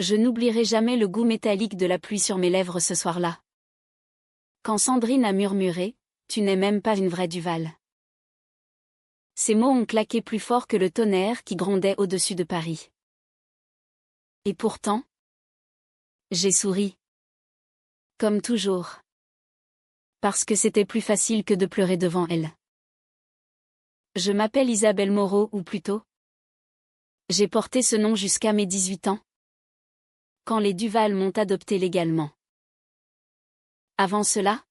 Je n'oublierai jamais le goût métallique de la pluie sur mes lèvres ce soir-là. Quand Sandrine a murmuré « Tu n'es même pas une vraie Duval ». Ces mots ont claqué plus fort que le tonnerre qui grondait au-dessus de Paris. Et pourtant, j'ai souri. Comme toujours. Parce que c'était plus facile que de pleurer devant elle. Je m'appelle Isabelle Moreau ou plutôt. J'ai porté ce nom jusqu'à mes 18 ans. Quand les Duval m'ont adopté légalement. Avant cela,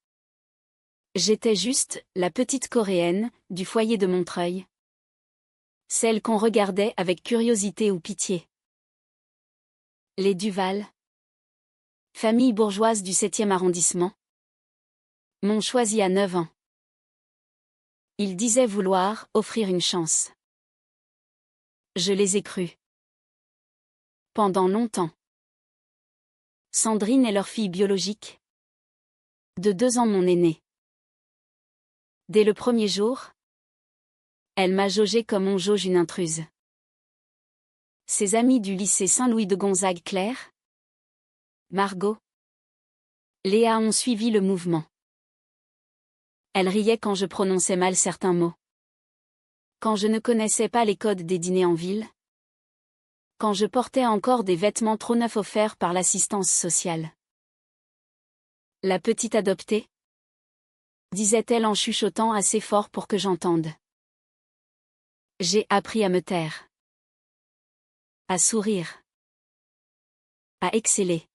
j'étais juste la petite coréenne du foyer de Montreuil. Celle qu'on regardait avec curiosité ou pitié. Les Duval, famille bourgeoise du 7e arrondissement, m'ont choisi à 9 ans. Ils disaient vouloir offrir une chance. Je les ai crus. Pendant longtemps. Sandrine est leur fille biologique. De 2 ans mon aînée. Dès le premier jour, elle m'a jaugé comme on jauge une intruse. Ses amis du lycée Saint-Louis de Gonzague Claire, Margot, Léa ont suivi le mouvement. Elle riait quand je prononçais mal certains mots. Quand je ne connaissais pas les codes des dîners en ville. Quand je portais encore des vêtements trop neufs offerts par l'assistance sociale. La petite adoptée, disait-elle en chuchotant assez fort pour que j'entende. J'ai appris à me taire. À sourire. À exceller.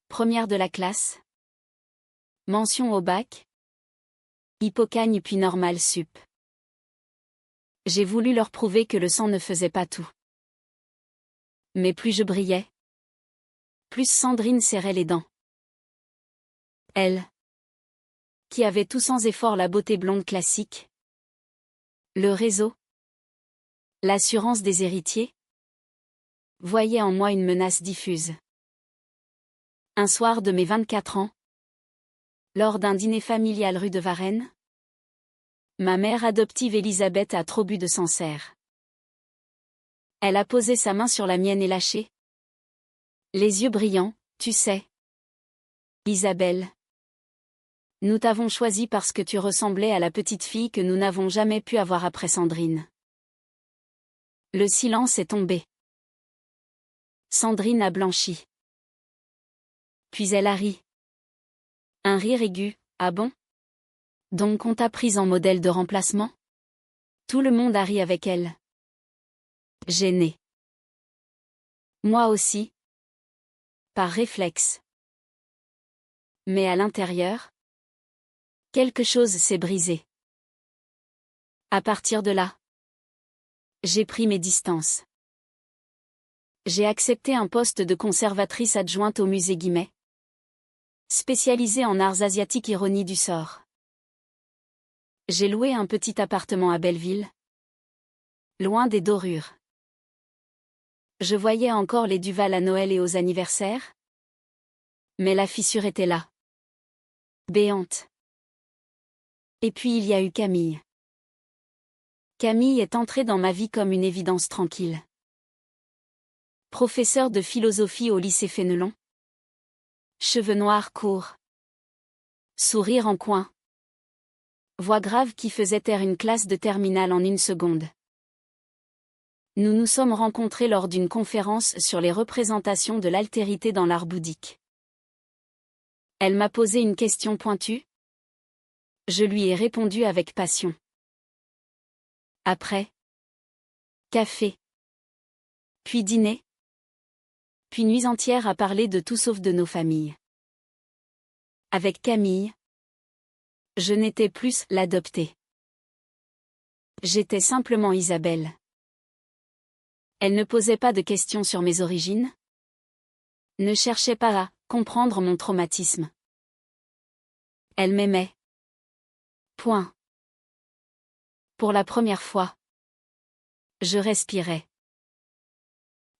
Première de la classe. Mention au bac. Hippocagne puis normal sup. J'ai voulu leur prouver que le sang ne faisait pas tout. Mais plus je brillais, plus Sandrine serrait les dents. Elle, qui avait tout sans effort la beauté blonde classique, le réseau, l'assurance des héritiers, voyait en moi une menace diffuse. Un soir de mes 24 ans, lors d'un dîner familial rue de Varennes, ma mère adoptive Elisabeth a trop bu de Sancerre. Elle a posé sa main sur la mienne et lâché. Les yeux brillants, tu sais. Isabelle. Nous t'avons choisie parce que tu ressemblais à la petite fille que nous n'avons jamais pu avoir après Sandrine. Le silence est tombé. Sandrine a blanchi. Puis elle a ri. Un rire aigu, ah bon? Donc on t'a prise en modèle de remplacement? Tout le monde a ri avec elle. Gênée. Moi aussi. Par réflexe. Mais à l'intérieur, quelque chose s'est brisé. À partir de là, j'ai pris mes distances. J'ai accepté un poste de conservatrice adjointe au musée Guimet, spécialisée en arts asiatiques ironie du sort. J'ai loué un petit appartement à Belleville, loin des dorures. Je voyais encore les Duval à Noël et aux anniversaires. Mais la fissure était là. Béante. Et puis il y a eu Camille. Camille est entrée dans ma vie comme une évidence tranquille. Professeure de philosophie au lycée Fénelon. Cheveux noirs courts. Sourire en coin. Voix grave qui faisait taire une classe de terminale en 1 seconde. Nous nous sommes rencontrés lors d'une conférence sur les représentations de l'altérité dans l'art bouddhique. Elle m'a posé une question pointue. Je lui ai répondu avec passion. Après, café. Puis dîner. Puis nuits entières à parler de tout sauf de nos familles. Avec Camille, je n'étais plus l'adoptée. J'étais simplement Isabelle. Elle ne posait pas de questions sur mes origines. Ne cherchait pas à comprendre mon traumatisme. Elle m'aimait. Point. Pour la première fois, je respirais.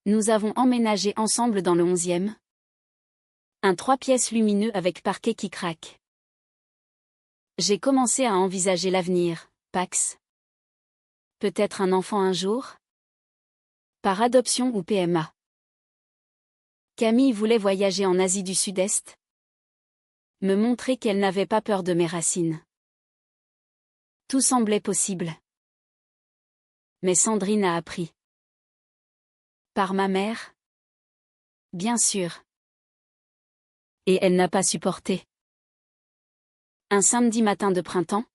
Nous avons emménagé ensemble dans le 11e. Un 3 pièces lumineux avec parquet qui craque. J'ai commencé à envisager l'avenir, Pax. Peut-être un enfant un jour? Par adoption ou PMA. Camille voulait voyager en Asie du Sud-Est. Me montrer qu'elle n'avait pas peur de mes racines. Tout semblait possible. Mais Sandrine a appris. Par ma mère? Bien sûr. Et elle n'a pas supporté. Un samedi matin de printemps.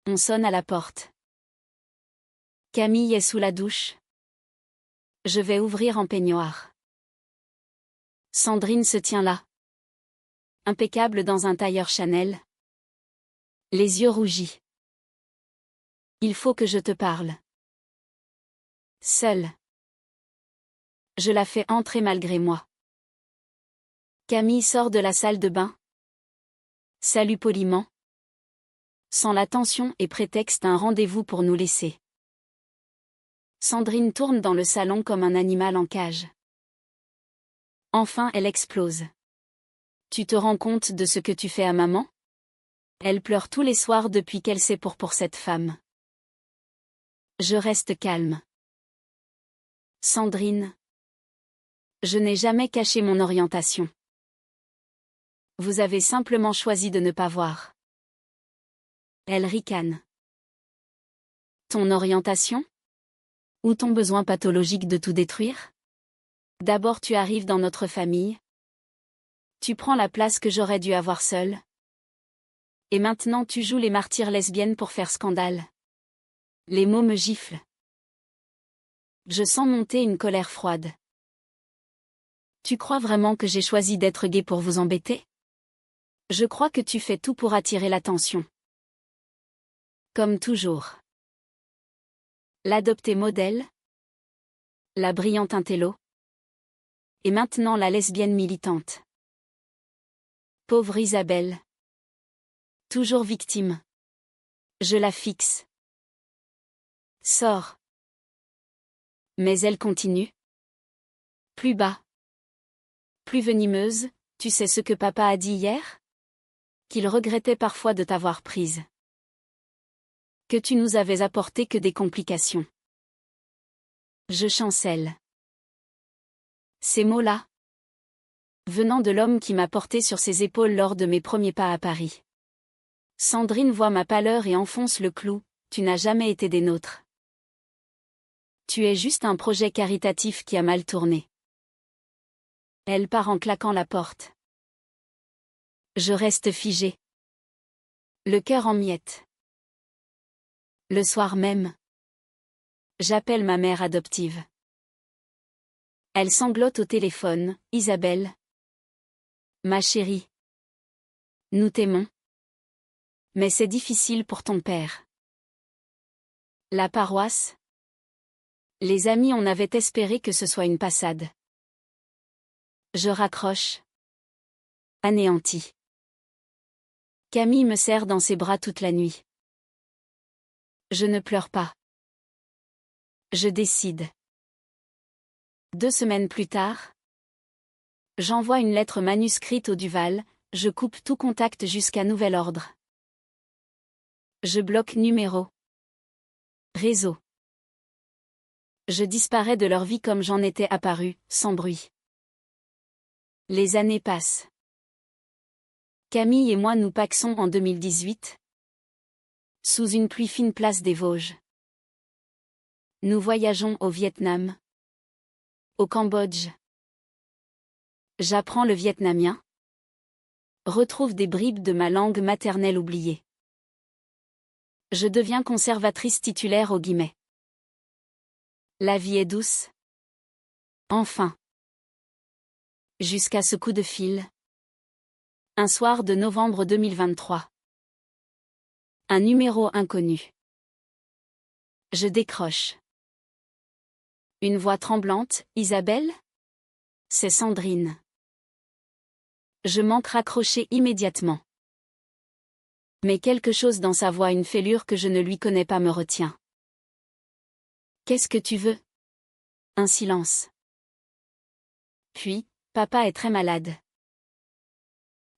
On sonne à la porte. Camille est sous la douche. Je vais ouvrir en peignoir. Sandrine se tient là. Impeccable dans un tailleur Chanel. Les yeux rougis. Il faut que je te parle. Seule. Je la fais entrer malgré moi. Camille sort de la salle de bain. Salue poliment. Sans l'attention et prétexte un rendez-vous pour nous laisser. Sandrine tourne dans le salon comme un animal en cage. Enfin elle explose. Tu te rends compte de ce que tu fais à maman? Elle pleure tous les soirs depuis qu'elle sait pour cette femme. Je reste calme. Sandrine. Je n'ai jamais caché mon orientation. Vous avez simplement choisi de ne pas voir. Elle ricane. Ton orientation? Ou ton besoin pathologique de tout détruire? D'abord tu arrives dans notre famille. Tu prends la place que j'aurais dû avoir seule. Et maintenant tu joues les martyrs lesbiennes pour faire scandale. Les mots me giflent. Je sens monter une colère froide. Tu crois vraiment que j'ai choisi d'être gay pour vous embêter? Je crois que tu fais tout pour attirer l'attention. Comme toujours. L'adoptée modèle. La brillante intello. Et maintenant la lesbienne militante. Pauvre Isabelle. Toujours victime. Je la fixe. Sors. Mais elle continue. Plus bas. Plus venimeuse, tu sais ce que papa a dit hier? Qu'il regrettait parfois de t'avoir prise. Que tu nous avais apporté que des complications. Je chancelle. Ces mots-là, venant de l'homme qui m'a porté sur ses épaules lors de mes premiers pas à Paris. Sandrine voit ma pâleur et enfonce le clou, tu n'as jamais été des nôtres. Tu es juste un projet caritatif qui a mal tourné. Elle part en claquant la porte. Je reste figé. Le cœur en miettes. Le soir même. J'appelle ma mère adoptive. Elle sanglote au téléphone, Isabelle. Ma chérie. Nous t'aimons. Mais c'est difficile pour ton père. La paroisse. Les amis, on avait espéré que ce soit une passade. Je raccroche. Anéanti. Camille me serre dans ses bras toute la nuit. Je ne pleure pas. Je décide. 2 semaines plus tard, j'envoie une lettre manuscrite au Duval, je coupe tout contact jusqu'à nouvel ordre. Je bloque numéro. Réseau. Je disparais de leur vie comme j'en étais apparu, sans bruit. Les années passent. Camille et moi nous pacsons en 2018. Sous une pluie fine place des Vosges. Nous voyageons au Vietnam. Au Cambodge. J'apprends le vietnamien. Retrouve des bribes de ma langue maternelle oubliée. Je deviens conservatrice titulaire au Guimet. La vie est douce. Enfin. Jusqu'à ce coup de fil. Un soir de novembre 2023. Un numéro inconnu. Je décroche. Une voix tremblante, Isabelle? C'est Sandrine. Je manque raccrocher immédiatement. Mais quelque chose dans sa voix, une fêlure que je ne lui connais pas me retient. Qu'est-ce que tu veux? Un silence. Puis, papa est très malade.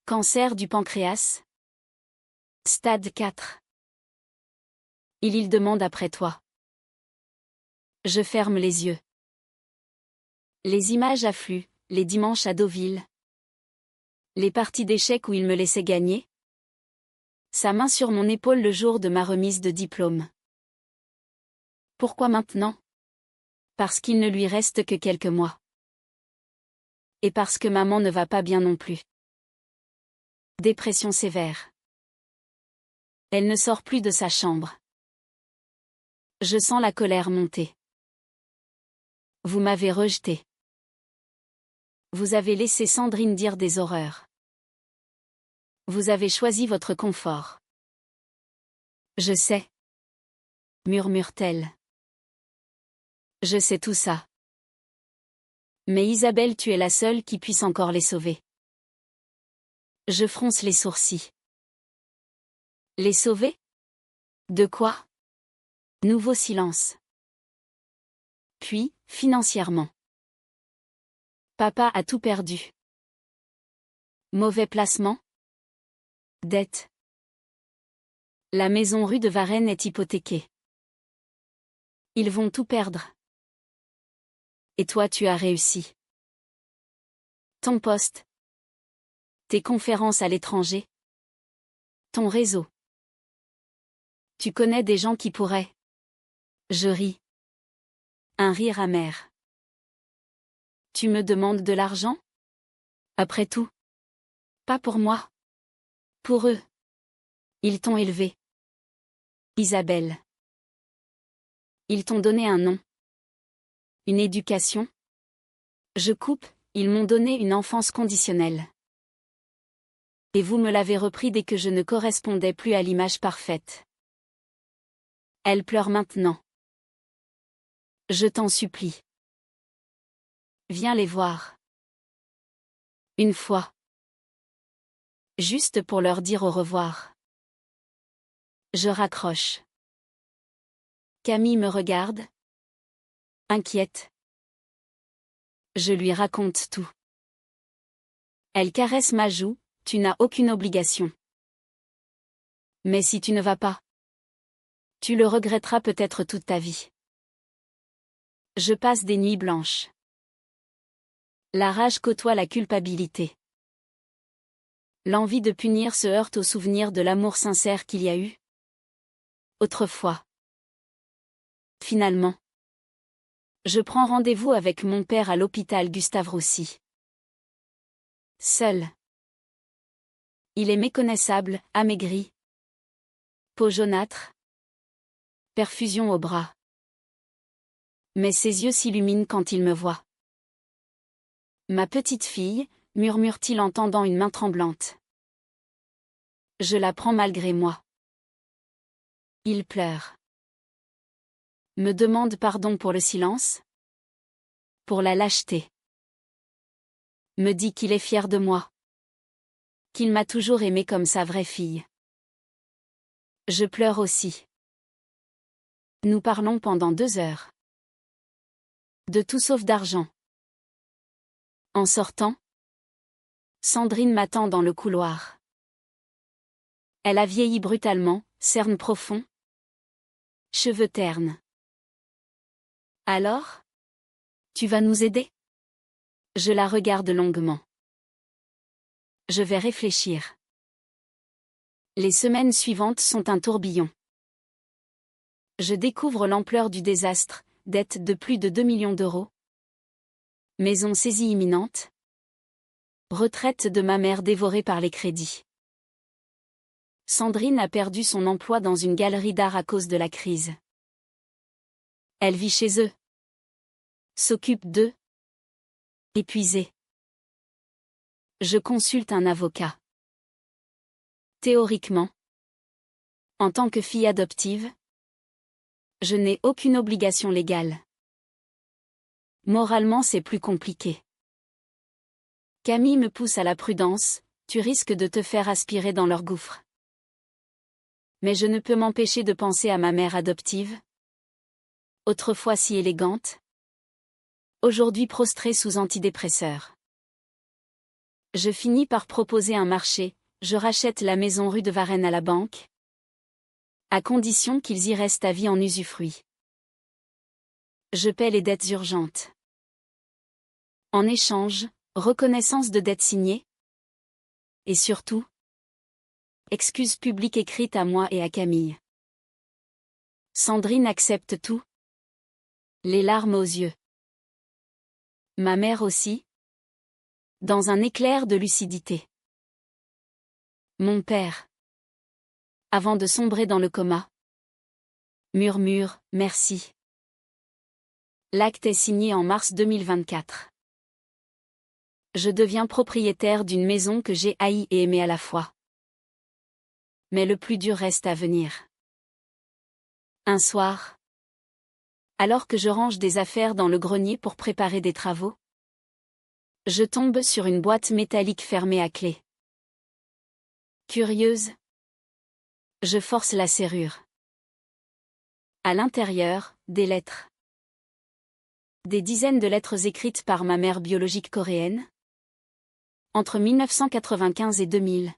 Cancer du pancréas. Stade 4. Il demande après toi. Je ferme les yeux. Les images affluent, les dimanches à Deauville. Les parties d'échecs où il me laissait gagner. Sa main sur mon épaule le jour de ma remise de diplôme. Pourquoi maintenant? Parce qu'il ne lui reste que quelques mois. Et parce que maman ne va pas bien non plus. Dépression sévère. Elle ne sort plus de sa chambre. Je sens la colère monter. Vous m'avez rejeté. Vous avez laissé Sandrine dire des horreurs. Vous avez choisi votre confort. Je sais. Murmure-t-elle. Je sais tout ça. Mais Isabelle, tu es la seule qui puisse encore les sauver. Je fronce les sourcils. Les sauver? De quoi? Nouveau silence. Puis, financièrement. Papa a tout perdu. Mauvais placement? Dette. La maison rue de Varennes est hypothéquée. Ils vont tout perdre. Et toi tu as réussi. Ton poste. Tes conférences à l'étranger. Ton réseau. Tu connais des gens qui pourraient. Je ris. Un rire amer. Tu me demandes de l'argent? Après tout. Pas pour moi. Pour eux. Ils t'ont élevé. Isabelle. Ils t'ont donné un nom. Une éducation. Je coupe, ils m'ont donné une enfance conditionnelle. Et vous me l'avez repris dès que je ne correspondais plus à l'image parfaite. Elle pleure maintenant. Je t'en supplie. Viens les voir. Une fois. Juste pour leur dire au revoir. Je raccroche. Camille me regarde. Inquiète. Je lui raconte tout. Elle caresse ma joue, tu n'as aucune obligation. Mais si tu ne vas pas, tu le regretteras peut-être toute ta vie. Je passe des nuits blanches. La rage côtoie la culpabilité. L'envie de punir se heurte au souvenir de l'amour sincère qu'il y a eu. Autrefois. Finalement. Je prends rendez-vous avec mon père à l'hôpital Gustave-Roussy. Seul. Il est méconnaissable, amaigri. Peau jaunâtre. Perfusion au bras. Mais ses yeux s'illuminent quand il me voit. Ma petite fille, murmure-t-il en tendant une main tremblante. Je la prends malgré moi. Il pleure. Me demande pardon pour le silence. Pour la lâcheté. Me dit qu'il est fier de moi. Qu'il m'a toujours aimée comme sa vraie fille. Je pleure aussi. Nous parlons pendant 2 heures. De tout sauf d'argent. En sortant, Sandrine m'attend dans le couloir. Elle a vieilli brutalement, cernes profonds. Cheveux ternes. Alors? Tu vas nous aider? Je la regarde longuement. Je vais réfléchir. Les semaines suivantes sont un tourbillon. Je découvre l'ampleur du désastre, dette de plus de 2 millions d'euros. Maison saisie imminente. Retraite de ma mère dévorée par les crédits. Sandrine a perdu son emploi dans une galerie d'art à cause de la crise. Elle vit chez eux. S'occupe d'eux. Épuisée. Je consulte un avocat. Théoriquement, en tant que fille adoptive, je n'ai aucune obligation légale. Moralement, c'est plus compliqué. Camille me pousse à la prudence, tu risques de te faire aspirer dans leur gouffre. Mais je ne peux m'empêcher de penser à ma mère adoptive. Autrefois si élégante. Aujourd'hui prostrée sous antidépresseurs. Je finis par proposer un marché, je rachète la maison rue de Varennes à la banque. À condition qu'ils y restent à vie en usufruit. Je paie les dettes urgentes. En échange, Reconnaissance de dette signée. Et surtout, excuse publique écrite à moi et à Camille. Sandrine accepte tout. Les larmes aux yeux. Ma mère aussi. Dans un éclair de lucidité. Mon père. Avant de sombrer dans le coma. Murmure, merci. L'acte est signé en mars 2024. Je deviens propriétaire d'une maison que j'ai haïe et aimée à la fois. Mais le plus dur reste à venir. Un soir, alors que je range des affaires dans le grenier pour préparer des travaux, je tombe sur une boîte métallique fermée à clé. Curieuse, je force la serrure. À l'intérieur, des lettres. Des dizaines de lettres écrites par ma mère biologique coréenne. Entre 1995 et 2000.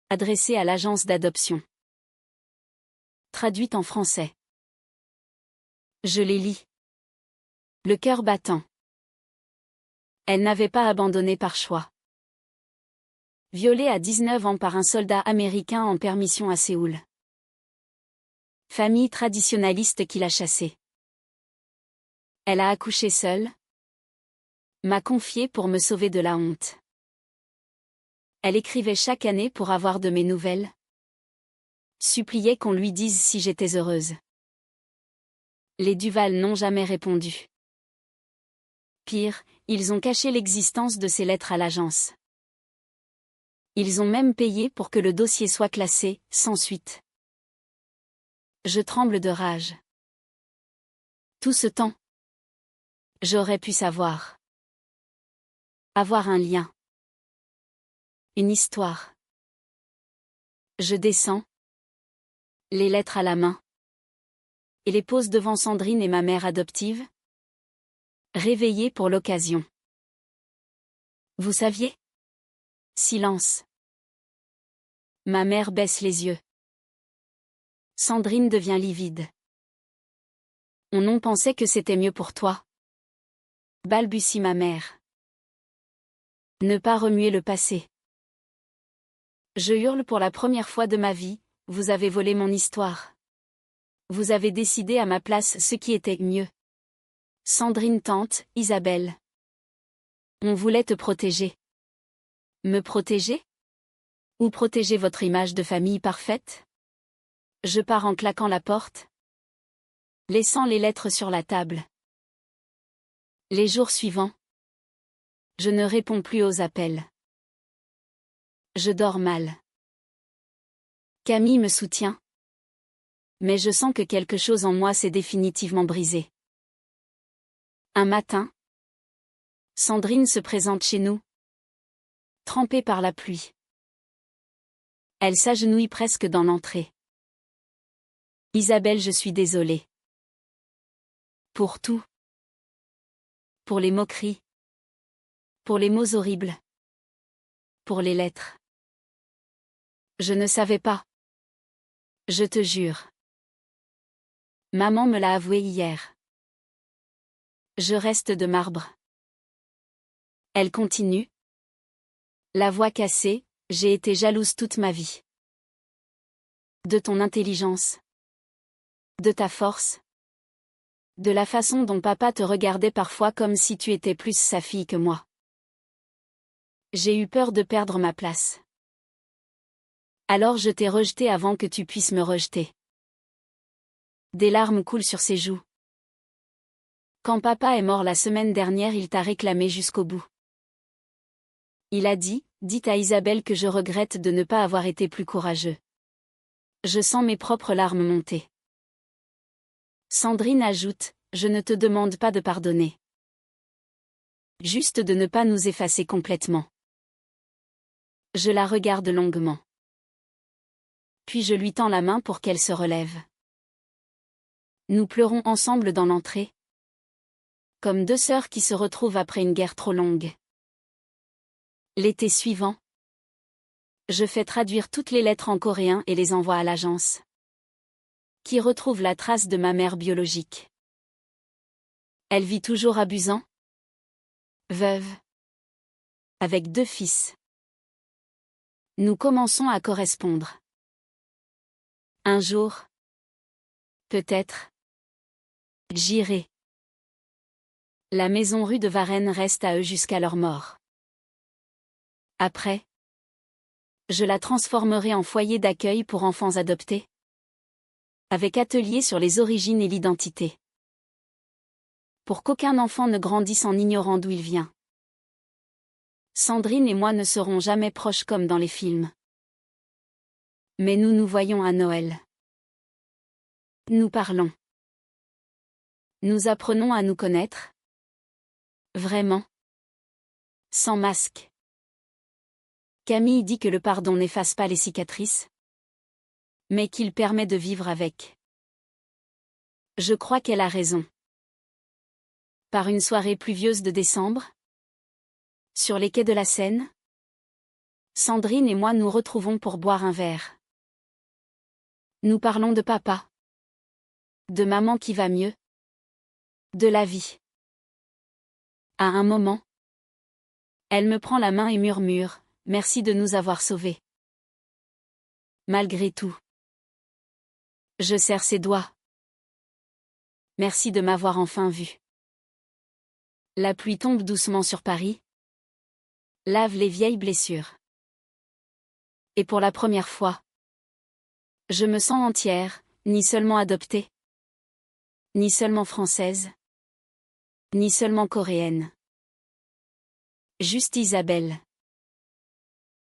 Adressées à l'agence d'adoption. Traduites en français. Je les lis. Le cœur battant. Elle n'avait pas abandonné par choix. Violée à 19 ans par un soldat américain en permission à Séoul. Famille traditionnaliste qui l'a chassée. Elle a accouché seule. M'a confiée pour me sauver de la honte. Elle écrivait chaque année pour avoir de mes nouvelles. Suppliait qu'on lui dise si j'étais heureuse. Les Duval n'ont jamais répondu. Pire, ils ont caché l'existence de ces lettres à l'agence. Ils ont même payé pour que le dossier soit classé, sans suite. Je tremble de rage. Tout ce temps. J'aurais pu savoir. Avoir un lien. Une histoire. Je descends. Les lettres à la main. Et les pose devant Sandrine et ma mère adoptive. Réveillée pour l'occasion. Vous saviez? Silence. Ma mère baisse les yeux. Sandrine devient livide. On pensait que c'était mieux pour toi. Balbutie ma mère. Ne pas remuer le passé. Je hurle pour la première fois de ma vie, vous avez volé mon histoire. Vous avez décidé à ma place ce qui était mieux. Sandrine tente, Isabelle. On voulait te protéger. Me protéger? Ou protéger votre image de famille parfaite? Je pars en claquant la porte. Laissant les lettres sur la table. Les jours suivants. Je ne réponds plus aux appels. Je dors mal. Camille me soutient. Mais je sens que quelque chose en moi s'est définitivement brisé. Un matin, Sandrine se présente chez nous. Trempée par la pluie. Elle s'agenouille presque dans l'entrée. Isabelle, je suis désolée. Pour tout. Pour les moqueries. Pour les mots horribles. Pour les lettres. Je ne savais pas. Je te jure. Maman me l'a avoué hier. Je reste de marbre. Elle continue. La voix cassée, j'ai été jalouse toute ma vie. De ton intelligence. De ta force. De la façon dont papa te regardait parfois comme si tu étais plus sa fille que moi. J'ai eu peur de perdre ma place. Alors je t'ai rejeté avant que tu puisses me rejeter. Des larmes coulent sur ses joues. Quand papa est mort la semaine dernière, il t'a réclamé jusqu'au bout. Il a dit, dites à Isabelle que je regrette de ne pas avoir été plus courageux. Je sens mes propres larmes monter. Sandrine ajoute, je ne te demande pas de pardonner. Juste de ne pas nous effacer complètement. Je la regarde longuement. Puis je lui tends la main pour qu'elle se relève. Nous pleurons ensemble dans l'entrée. Comme deux sœurs qui se retrouvent après une guerre trop longue. L'été suivant, je fais traduire toutes les lettres en coréen et les envoie à l'agence. Qui retrouve la trace de ma mère biologique. Elle vit toujours à Busan. Veuve. Avec 2 fils. Nous commençons à correspondre. Un jour. Peut-être. J'irai. La maison rue de Varennes reste à eux jusqu'à leur mort. Après. Je la transformerai en foyer d'accueil pour enfants adoptés. Avec atelier sur les origines et l'identité. Pour qu'aucun enfant ne grandisse en ignorant d'où il vient. Sandrine et moi ne serons jamais proches comme dans les films. Mais nous nous voyons à Noël. Nous parlons. Nous apprenons à nous connaître. Vraiment. Sans masque. Camille dit que le pardon n'efface pas les cicatrices, mais qu'il permet de vivre avec. Je crois qu'elle a raison. Par une soirée pluvieuse de décembre, sur les quais de la Seine, Sandrine et moi nous retrouvons pour boire un verre. Nous parlons de papa. De maman qui va mieux. De la vie. À un moment, elle me prend la main et murmure « Merci de nous avoir sauvés. » Malgré tout. Je serre ses doigts. Merci de m'avoir enfin vu. La pluie tombe doucement sur Paris. Lave les vieilles blessures. Et pour la première fois, je me sens entière, ni seulement adoptée, ni seulement française, ni seulement coréenne. Juste Isabelle.